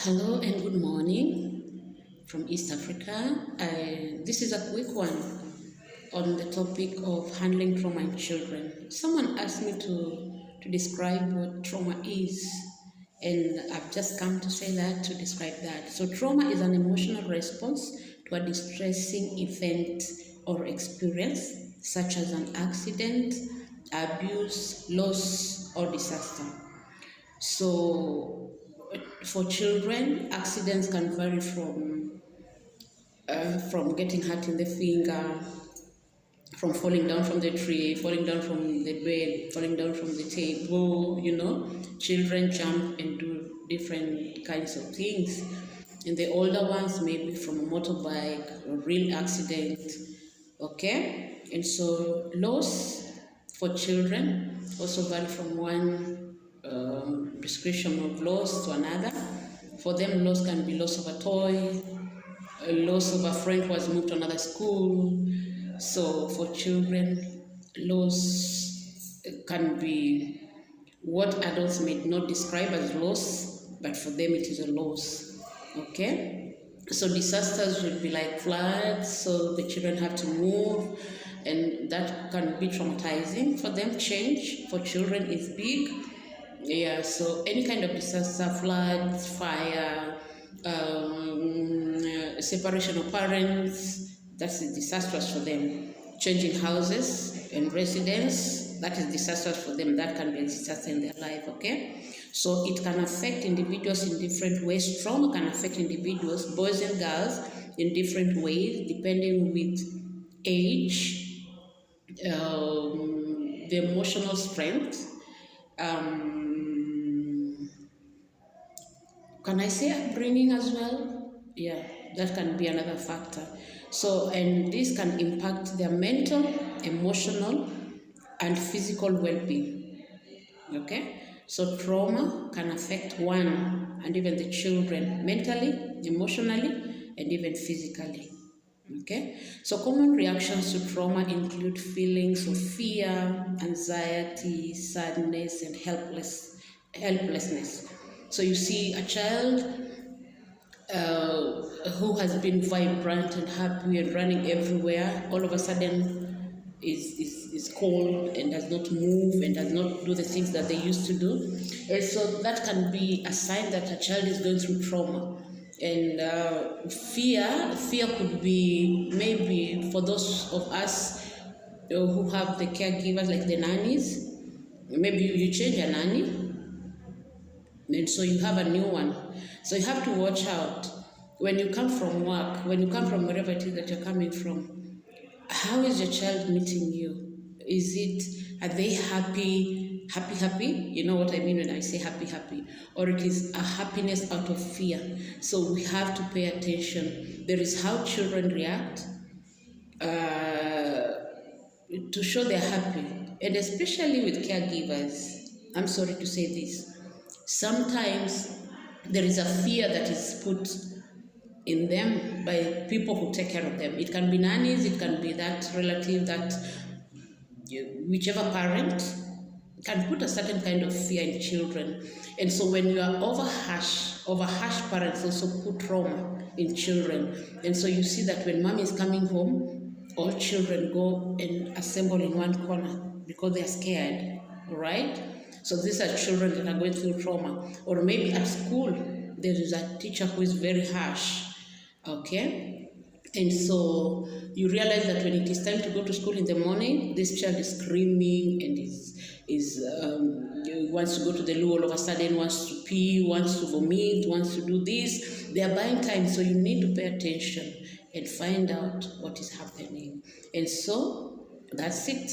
Hello and good morning from East Africa. This is a quick one on the topic of handling trauma in children. Someone asked me to describe what trauma is, and I've just come to say that, to describe that. So trauma is an emotional response to a distressing event or experience, such as an accident, abuse, loss, or disaster. So, for children, accidents can vary from getting hurt in the finger, from falling down from the tree, falling down from the bed, falling down from the table. Children jump and do different kinds of things. And the older ones, maybe from a motorbike, a real accident. Okay, and so loss for children also vary from one description of loss to another. For them, loss can be loss of a toy, a loss of a friend who has moved to another school. So for children, loss can be what adults may not describe as loss, but for them it is a loss. Okay? So disasters would be like floods, so the children have to move, and that can be traumatizing for them. Change for children is big. Yeah, so any kind of disaster, floods, fire, separation of parents, that's disastrous for them. Changing houses and residence, that is disastrous for them. That can be a disaster in their life, okay? So it can affect individuals in different ways. Trauma can affect individuals, boys and girls, in different ways, depending with age, the emotional strength, can I say upbringing as well? Yeah, that can be another factor. So, and this can impact their mental, emotional, and physical well-being. Okay? So trauma can affect one and even the children mentally, emotionally, and even physically. Okay? So common reactions to trauma include feelings of fear, anxiety, sadness, and helplessness. So you see a child who has been vibrant and happy and running everywhere, all of a sudden is cold and does not move and does not do the things that they used to do. And so that can be a sign that a child is going through trauma. And fear could be maybe for those of us who have the caregivers like the nannies. Maybe you change a nanny, and so you have a new one. So you have to watch out when you come from work, when you come from wherever it is that you're coming from. How is your child meeting you? Are they happy? You know what I mean when I say happy? Or it is a happiness out of fear. So we have to pay attention. There is how children react to show they're happy. And especially with caregivers, I'm sorry to say this, sometimes there is a fear that is put in them by people who take care of them. It can be nannies, it can be that relative, that whichever parent can put a certain kind of fear in children. And so when you are over harsh parents also put trauma in children. And so you see that when mom is coming home, all children go and assemble in one corner because they are scared, right? So these are children that are going through trauma. Or maybe at school, there is a teacher who is very harsh, okay? And so you realize that when it is time to go to school in the morning, this child is screaming and wants to go to the loo all of a sudden, wants to pee, wants to vomit, wants to do this. They are buying time, so you need to pay attention and find out what is happening. And so that's it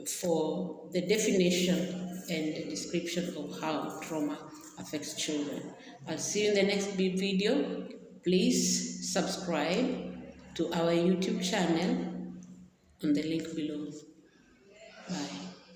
for the definition and the description of how trauma affects children. I'll see you in the next video. Please subscribe to our YouTube channel on the link below. Bye.